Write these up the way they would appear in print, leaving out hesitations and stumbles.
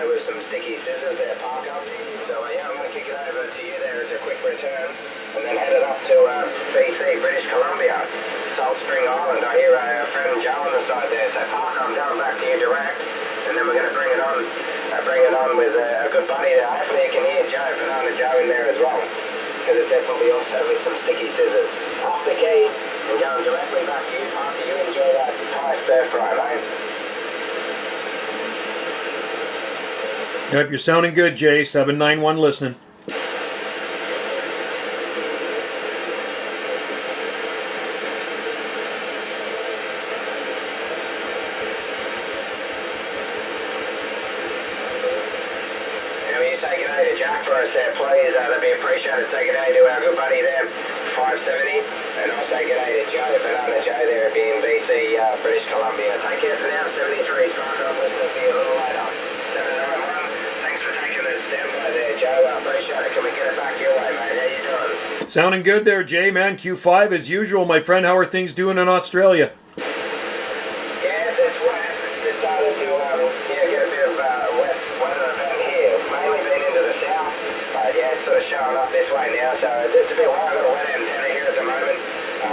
Joe with some sticky scissors there, Parker. So yeah, I'm going to kick it over to you there as a quick return, and then head it up to BC, British Columbia, Salt Spring Island. I hear a friend Joe on the side there. So Parker, I'm going back to you direct, and then we're going to bring it on with a good buddy there. Hopefully you can hear Joe, Banana Joe in there as well, because it's definitely also with some sticky scissors. Off the key and going directly back to you, Parker. You enjoy that Thai stir fry, mate. Yep, you're sounding good, Jay. 791 listening. Take it over to Jack for us there, please. That'd be appreciated. Take it over to our good buddy there, 570. And I'll take it over to Joe, Banana Joe there, being BC, British Columbia. Take care for now, 73. Parker, I'm listening to you a little later. 791. Thanks for taking the standby there, Joe. I appreciate it. Can we get it back your way, mate? How you doing? Sounding good there, Jay, man. Q5 as usual, my friend. How are things doing in Australia? Yeah, it's wet. It's just started to get a bit of wet weather event here. Mainly been into the south, but yeah, it's sort of showing up this way now, so it's a bit wet. I've got a wet antenna here at the moment.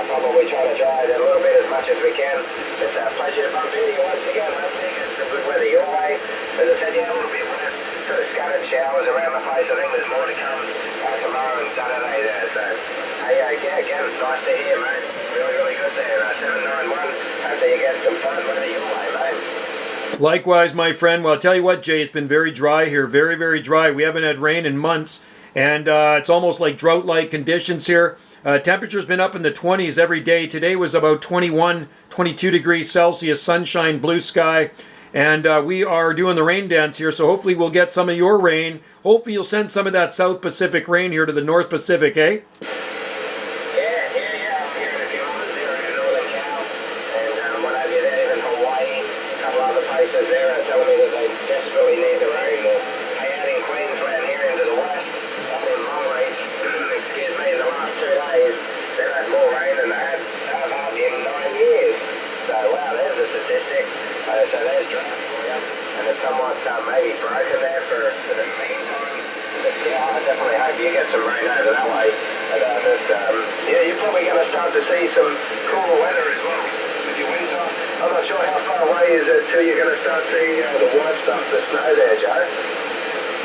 Probably trying to dry it a little bit as much as we can. It's a pleasure to bump into you once again. Hopefully you get some good weather your way. As I said, yeah, a little bit wet, sort of scattered showers around the place. I think there's more to come tomorrow and Saturday there, so hey, yeah, again, nice to hear, mate. Really, really good there. 791. Hopefully you get some fun weather your way, mate. Likewise, my friend. Well, I'll tell you what, Jay, it's been very dry here. Very, very dry. We haven't had rain in months, and it's almost like drought-like conditions here. Temperature's been up in the 20s every day. Today was about 21, 22 degrees Celsius, sunshine, blue sky, and we are doing the rain dance here, so hopefully we'll get some of your rain. Hopefully you'll send some of that South Pacific rain here to the North Pacific, eh? There are telling me that they desperately need the rain. Hey, out in Queensland here into the west, out in Longreach, excuse me, in the last 2 days, they've had more rain than they have in 9 years. So, wow, there's a statistic. So there's drought for you. And it's somewhat maybe broken there for the meantime. But yeah, I definitely hope you get some rain over that way. And, yeah, you're probably going to start to see some cooler weather as well with your winter. I'm not sure how far away is it till you're going to start seeing the white stuff, the snow there, Joe?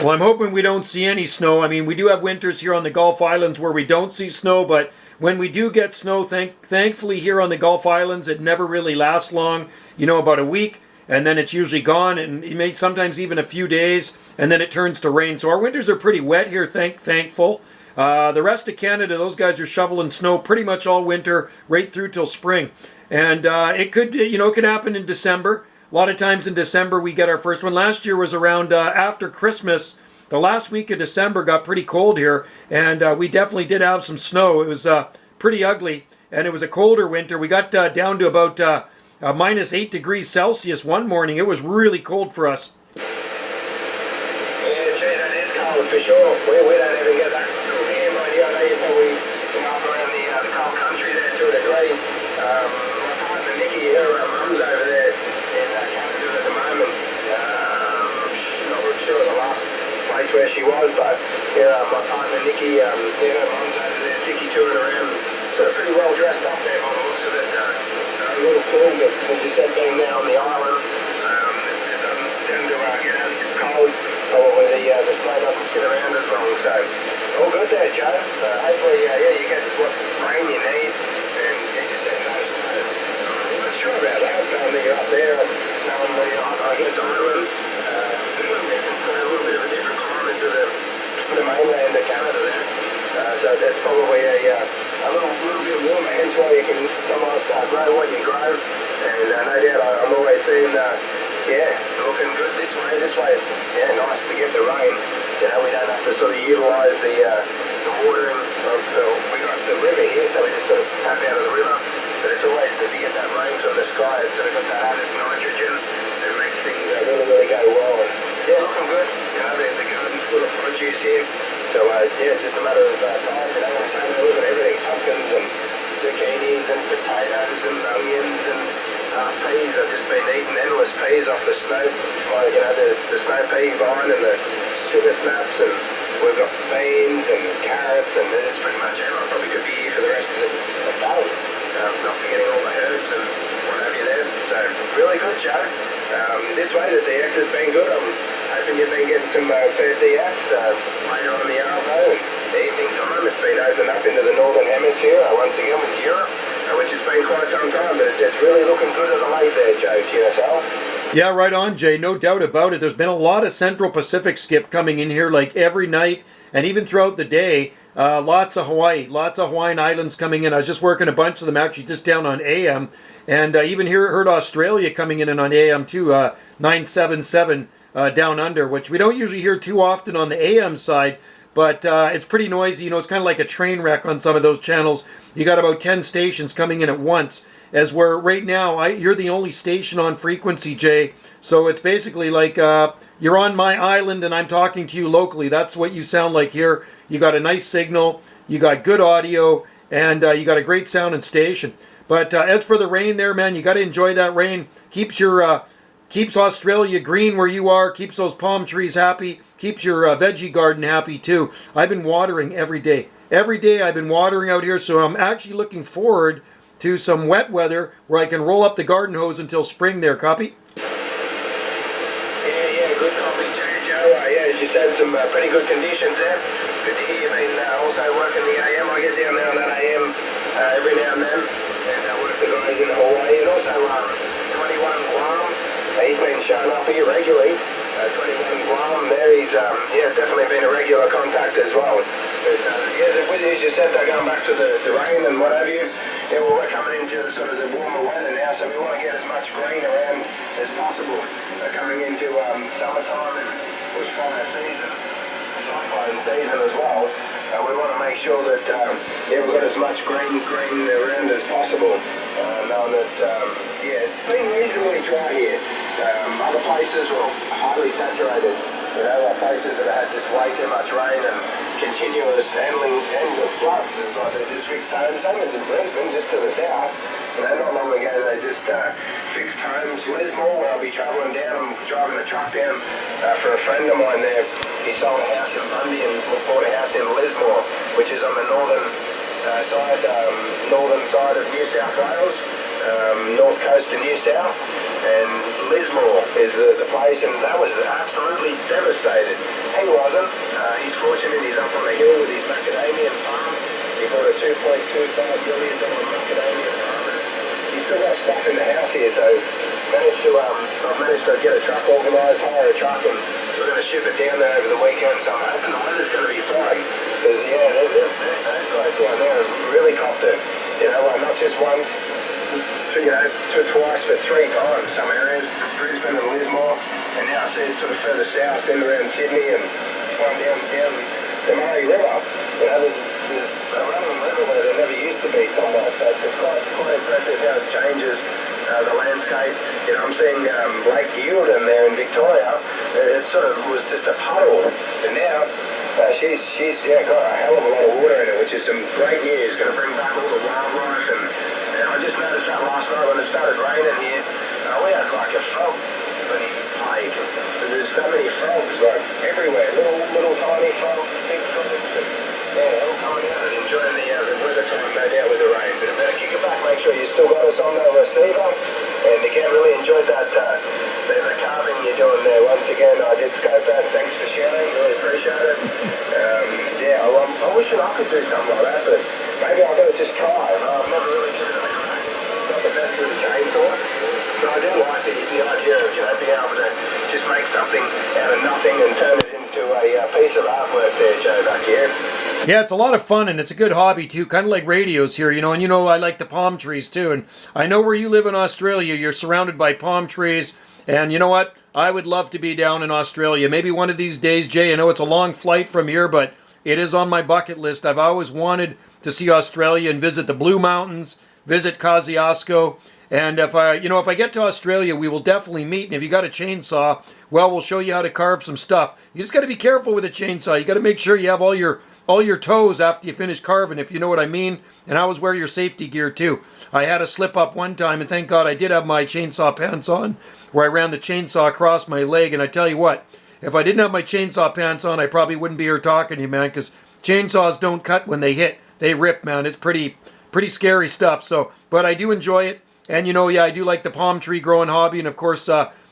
Well, I'm hoping we don't see any snow. I mean, we do have winters here on the Gulf Islands where we don't see snow, but when we do get snow, thankfully here on the Gulf Islands, it never really lasts long, you know, about a week, and then it's usually gone, and it may sometimes even a few days, and then it turns to rain. So our winters are pretty wet here, thankful. The rest of Canada, those guys are shoveling snow pretty much all winter, right through till spring. And it could, you know, it could happen in December. A lot of times in December we get our first one. Last year was around after Christmas. The last week of December got pretty cold here, and we definitely did have some snow. It was pretty ugly, and it was a colder winter. We got down to about minus 8 degrees Celsius one morning. It was really cold for us. Yeah, gee, that is cold for sure. We don't even get that cold here, but yeah, I know you're probably up around the cold country there to a degree. My partner Nikki, her mum's over there in Canada at the moment. Not really sure of the last place where she was, but yeah, my partner Nikki, her mum's over there, Nikki touring around, sort of pretty well dressed up there by the looks of it. A little cool, but as you said, being there on the island, it doesn't tend to get as cold, or the snow doesn't sit around as long, so all good there, Joe. Hopefully, yeah, you get what rain you need, and as you said, no snow. I'm not sure about that, knowing that you're up there, and knowing that you're, I guess, island, a little bit of a different climate to the mainland of Canada there. So that's probably a little bit warmer, hence why you can somewhat grow what you grow. And no doubt, I'm always seeing, yeah, looking good this way. Yeah, nice to get the rain. You know, we don't have to sort of utilise the watering of we got the river here, so we just sort of tap out of the river. But it's always good to get that rain from the sky. It's sort of got that added nitrogen. It makes things really, really go well. And yeah, looking good. You know, the garden's full of produce here. So yeah, it's just a matter of time. You know, we're taking a look at everything, pumpkins and zucchinis and potatoes and onions and peas. I've just been eating endless peas off the snow, like, the snow pea vine and the sugar snaps, and we've got beans and carrots, and it's pretty much it. I probably could be here for the rest of the day. Not forgetting all the herbs and what have you there. So really good, Joe. This way the DX has been good. I'm hoping you've been getting some fair DX later on in the Arvo and the evening time. It's been opened up into the Northern Hemisphere once again with Europe, which has been quite some time, but it's really looking good at the late there, Joe, to yourself. Yeah, right on, Jay. No doubt about it. There's been a lot of Central Pacific skip coming in here like every night and even throughout the day. Lots of Hawaiian Islands coming in. I was just working a bunch of them actually just down on AM. And even heard Australia coming in and on AM too, 977 down under, which we don't usually hear too often on the AM side. But it's pretty noisy. It's kind of like a train wreck on some of those channels. You got about 10 stations coming in at once. As we're right now, you're the only station on frequency, Jay. So it's basically like you're on my island and I'm talking to you locally. That's what you sound like here. You got a nice signal, you got good audio, and you got a great sound and station. But as for the rain there, man, you got to enjoy that rain. Keeps Australia green where you are, keeps those palm trees happy, keeps your veggie garden happy too. I've been watering every day. Every day I've been watering out here, so I'm actually looking forward to some wet weather where I can roll up the garden hose until spring there. Copy? Yeah, good copy too, Joe. Yeah, as you said, some pretty good conditions there. Good to hear you've been also working the AM. I get down there on that AM every now and then, and work the guys in Hawaii, and also 21 Guam. He's been showing up here regularly. 21 Guam there, he's definitely been a regular contact as well. But as you said, they're going back to the rain and what have you. Yeah, well, we're coming into sort of the warmer weather now, so we want to get as much green around as possible. Coming into summertime and bushfire season, cyclone season as well. We want to make sure that we've got as much green around as possible. Knowing that it's been reasonably dry here. Other places were highly saturated. Places that had just way too much rain and continuous handling and the floods is like the district's home. Same as in Brisbane, just to the south. Not long ago they just fixed homes. Lismore, where I'll be travelling down. I'm driving a truck down for a friend of mine there. He sold a house in Bundy and bought a house in Lismore, which is on the northern side of New South Wales, north coast of New South. And Lismore is the place, and that was absolutely devastated. He wasn't. He's fortunate he's up on the hill with his macadamian farm. He bought a $2.25 million macadamian farm. And he's still got stuff in the house here, so I've managed to get a truck organised, hire a truck, and we're going to ship it down there over the weekend. So I'm hoping the weather's going to be fine. Because, those guys down there have really copped it. Not just once, twice, but 3 times. Some areas, Brisbane and Lismore, and now I see it sort of further south, in around Sydney, and one down the Murray River. There's a running river where there never used to be somewhere, so it's quite impressive how it changes the landscape. I'm seeing Lake Eildon there in Victoria. It sort of was just a puddle, and now she's got a hell of a lot of water in it, which is some great news. Going to bring back all the wildlife, and I just noticed that last night when it started raining here. We had like a frog plague. There's so many frogs like everywhere, little tiny frogs, big frogs, and all coming out and enjoying the weather time, no doubt, with the rain. But better kick it back, make sure you still got us on the receiver, and again, really enjoyed that the carving you're doing there. Once again, I did scope that. Thanks for sharing, really appreciate it. I'm wishing I could do something like that, but maybe I've got to just try. I've never really given it a crack. Not the best with a chainsaw, but I do like the idea of being able to just make something out of nothing and turn it into a piece of artwork there, Joe, back here. Yeah, it's a lot of fun, and it's a good hobby too, kind of like radios here, and I like the palm trees too, and I know where you live in Australia, you're surrounded by palm trees, and you know what? I would love to be down in Australia. Maybe one of these days, Jay. I know it's a long flight from here, but it is on my bucket list. I've always wanted to see Australia and visit the Blue Mountains, visit Kosciuszko, and if I get to Australia, we will definitely meet. And if you got a chainsaw, well, we'll show you how to carve some stuff. You just got to be careful with a chainsaw. You got to make sure you have all your all your toes after you finish carving, if you know what I mean. And I always wear your safety gear too. I had a slip up one time, and thank God I did have my chainsaw pants on, where I ran the chainsaw across my leg. And I tell you what, if I didn't have my chainsaw pants on, I probably wouldn't be here talking to you, man, because chainsaws don't cut when they hit. They rip, man. It's pretty scary stuff. So, but I do enjoy it. And you know, yeah, I do like the palm tree growing hobby, and of course,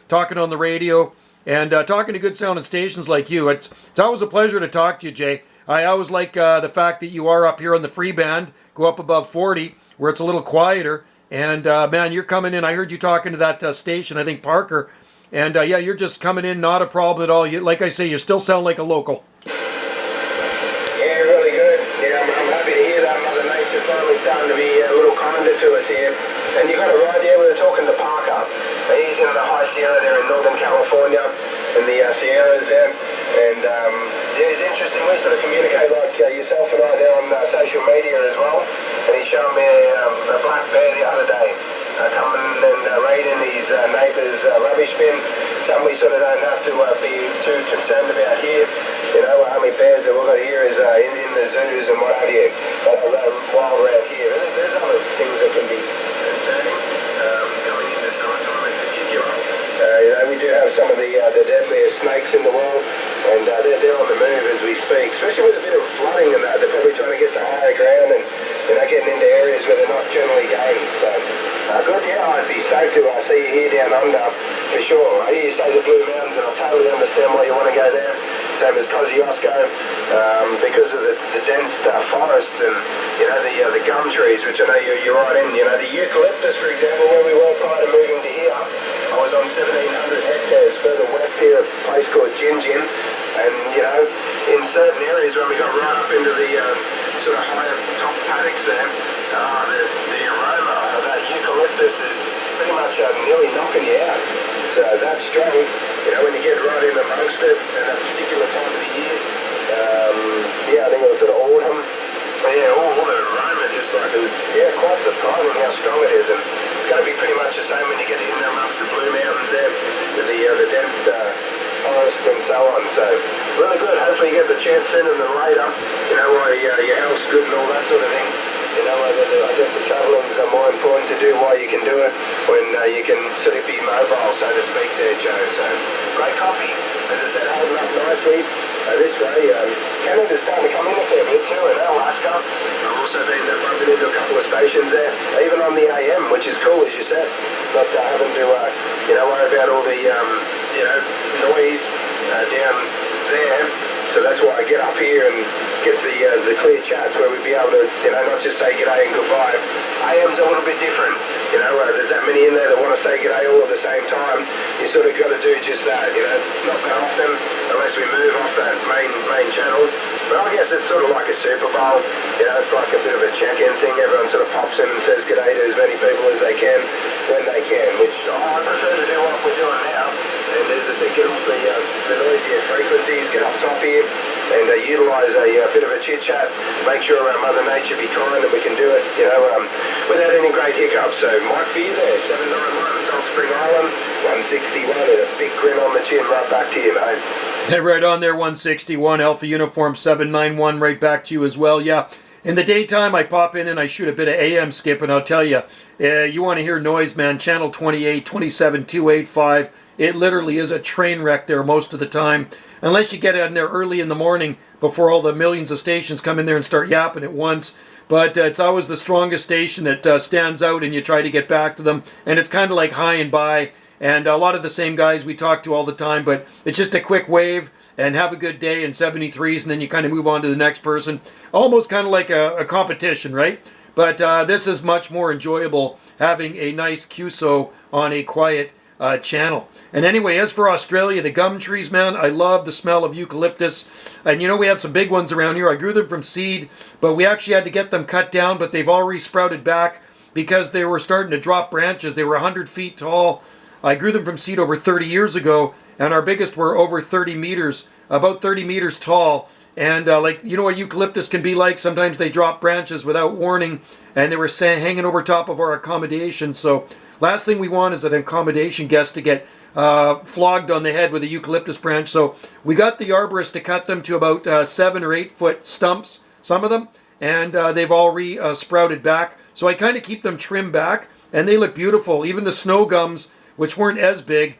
talking on the radio and talking to good sounding stations like you. It's always a pleasure to talk to you, Jay. I always like the fact that you are up here on the free band, go up above 40, where it's a little quieter. And man, you're coming in. I heard you talking to that station, I think Parker. And yeah, you're just coming in, not a problem at all. You, like I say, you still sound like a local. Yeah, really good. Yeah, I'm happy to hear that Mother Nature finally starting to be a little kinder to us here. And you got it right there, we were talking to Parker. He's in the high Sierra there in Northern California, in the Sierras there. And yeah, it's interesting, we sort of communicate like yourself and I there on social media as well. And he showed me a black bear the other day coming and raiding his neighbour's rubbish bin. Something we sort of don't have to be too concerned about here. You know, how many bears that we've got here is in the zoos and what have you, wild around here. There's other things that can be concerning going into summertime in particular. You know, we do have some of the deadliest snakes in the world, and they're on the move as we speak, especially with a bit of flooding and that. They're probably trying to get to higher ground and getting into areas where they're not generally going. So, good, yeah, I'd be stoked to see you here down under, for sure. I hear you say the Blue Mountains, and I totally understand why you want to go there. Same as Kosciuszko, because of the dense forests and, you know, the gum trees, which I know you're right in. You know, the eucalyptus, for example, where we were prior to moving to here, I was on 1,700 hectares further west here, a place called Gin. And, you know, in certain areas when we got right up into the sort of higher top paddocks there, the aroma of that eucalyptus is pretty much nearly knocking you out. So that's strong, you know, when you get right in amongst it at a particular time of the year. Yeah, I think it was sort of autumn. But yeah, all the aroma just like it was, yeah, quite surprising how strong it is. And it's going to be pretty much the same when you get in amongst the Blue Mountains there with the dense forest and so on. So really good. Hopefully you get the chance sooner than later, you know, while your health's good and all that sort of thing. You know, I guess the travelling's more important to do while you can do it when you can sort of be mobile, so to speak there, Joe. So great coffee, as I said, holding up nicely this way. Canada's starting to come in a fair bit too, in Alaska. I've also been bumping into a couple of stations there, even on the AM, which is cool, as you said. Not having to, you know, worry about all the, you know, noise down there. So that's why I get up here and get the clear chats where we'd be able to, you know, not just say g'day and goodbye. AM's a little bit different. You know, there's that many in there that want to say g'day all at the same time. You sort of got to do just that, you know, not that often unless we move off that main channel. But I guess it's sort of like a Super Bowl. You know, it's like a bit of a check-in thing. Everyone sort of pops in and says g'day to as many people as they can when they can, which I prefer to do what we're doing now. And as I said, get off the noisier frequencies, get up top here, and utilise a bit of a chit-chat, make sure Mother Nature be kind and we can do it, you know, without any great hiccups. So Mike for you there, 791 Salt Spring Island, 161, and a big grin on the chin, right back to you, mate. Right on there, 161, Alpha Uniform 791, right back to you as well, yeah. In the daytime, I pop in and I shoot a bit of AM skip, and I'll tell you, you want to hear noise, man, channel 28, 27, 285, it literally is a train wreck there most of the time. Unless you get in there early in the morning before all the millions of stations come in there and start yapping at once. But it's always the strongest station that stands out, and you try to get back to them. And it's kind of like high and by. And a lot of the same guys we talk to all the time. But it's just a quick wave and have a good day in 73s. And then you kind of move on to the next person. Almost kind of like a competition, right? But this is much more enjoyable having a nice QSO on a quiet channel. And anyway, as for Australia, the gum trees, man, I love the smell of eucalyptus. And you know, we have some big ones around here. I grew them from seed, but we actually had to get them cut down, but they've already sprouted back because they were starting to drop branches. They were 100 feet tall. I grew them from seed over 30 years ago, and our biggest were over 30 meters, about 30 meters tall. And like, you know what eucalyptus can be like? Sometimes they drop branches without warning, and they were hanging over top of our accommodation. So last thing we want is an accommodation guest to get flogged on the head with a eucalyptus branch. So we got the arborist to cut them to about 7 or 8 foot stumps, some of them, and they've all sprouted back. So I kind of keep them trimmed back, and they look beautiful. Even the snow gums, which weren't as big,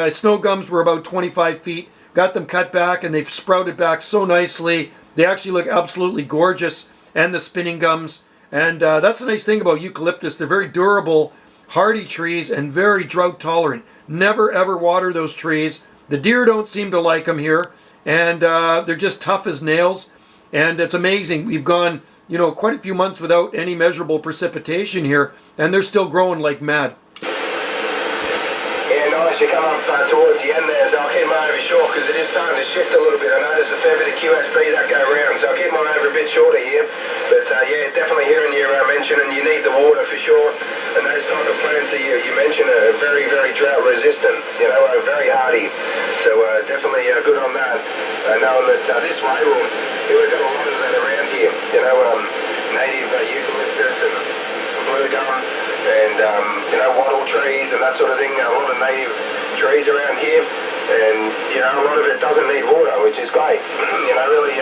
snow gums were about 25 feet. Got them cut back, and they've sprouted back so nicely. They actually look absolutely gorgeous, and the spinning gums. And that's the nice thing about eucalyptus. They're very durable, hardy trees, and very drought tolerant. Never ever water those trees. The deer don't seem to like them here, and they're just tough as nails. And it's amazing. We've gone, quite a few months without any measurable precipitation here, and they're still growing like mad. Yeah, nice. You come up towards the end there, so I'll keep mine over short because it is starting to shift a little bit. I know there's a fair bit of QSB that go around, so I'll keep mine over a bit shorter here. But yeah, definitely hearing you mentioning you need the water for sure. And those type of plants that you mentioned are very, very drought resistant, are very hardy. So definitely good on that. Knowing that this way, we've got a lot of that around here, native eucalyptus and blue gum and, wattle trees and that sort of thing. A lot of native trees around here. And, a lot of it doesn't need water, which is great. Really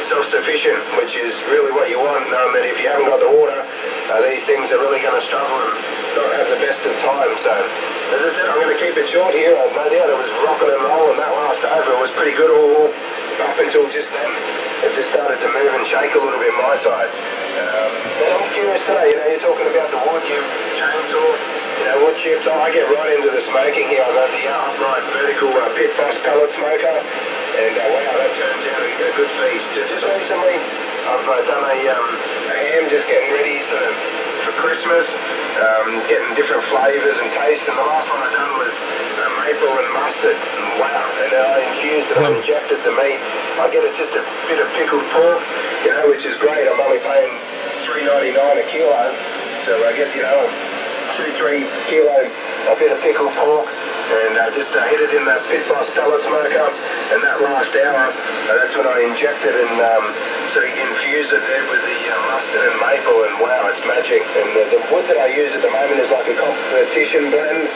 self-sufficient, which is really what you want, knowing that if you haven't got the water, these things are really going to struggle and not have the best of time. So, as I said, I'm going to keep it short here. I've no doubt it was rocking and rolling that last over. It was pretty good all up until just then. It just started to move and shake a little bit my side. But I'm curious today, you're talking about the wood, you chainsaw, wood chips. I get right into the smoking here. I've got the upright vertical pit boss pellet smoker, and wow, that turns out to be a good feast. Just recently, I've done a ham, just getting ready for Christmas, getting different flavours and tastes, and the last one I done was maple and mustard, and wow, and I infused it, I injected the meat. I get just a bit of pickled pork, which is great. I'm only paying $3.99 a kilo, so I get, 2-3 kilo a bit of pickled pork, and just hit it in that pit boss pellet smoker, and that last hour, that's when I injected and sort of infused it there with the mustard and maple, and wow, it's magic. And the wood that I use at the moment is like a competition blend,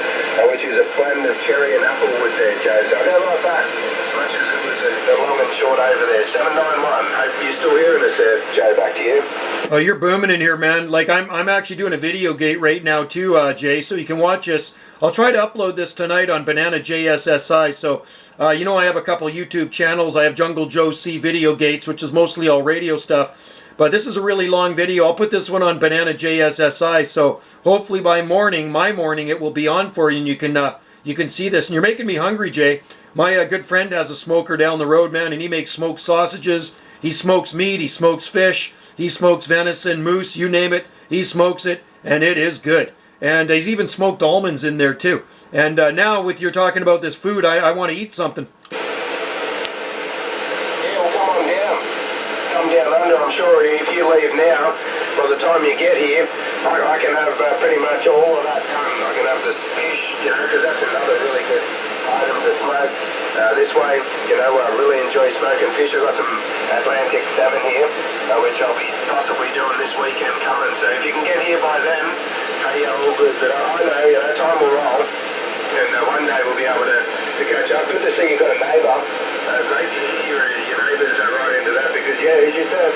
which is a blend of cherry and apple wood there, Joe, so I don't like that as much as it was the long and short over there. 791, hope you're still hearing us there, Joe, back to you. Oh, you're booming in here, man. Like, I'm actually doing a video gate right now too, Jay, so you can watch us. I'll try to upload this tonight on Banana JSSI. So, I have a couple YouTube channels. I have Jungle Joe C Video Gates, which is mostly all radio stuff. But this is a really long video. I'll put this one on Banana JSSI. So hopefully by my morning, it will be on for you, and you can see this. And you're making me hungry, Jay. My good friend has a smoker down the road, man, and he makes smoked sausages. He smokes meat. He smokes fish. He smokes venison, moose, you name it. He smokes it, and it is good. And he's even smoked almonds in there too. And now with you talking about this food, I want to eat something. Yeah, well, come on down. Come down under. I'm sure if you leave now, by the time you get here, I can have pretty much all of that done. I can have this fish, because that's another really good item to smoke. This way, I really enjoy smoking fish. I've got some Atlantic salmon here, which I'll be possibly doing this weekend coming. So if you can get here by then, hey, all good. But I know, time will roll, and one day we'll be able to catch up. Good to see you've got a neighbour. Great to hear your neighbours right into that, because, yeah, as you said,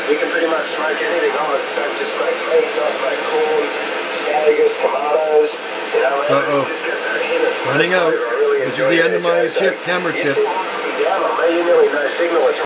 you can pretty much smoke anything. I don't just smoke meat, I smoke corn, asparagus, tomatoes, just get that in. Running out. This is the end of my camera chip. You nearly no signal.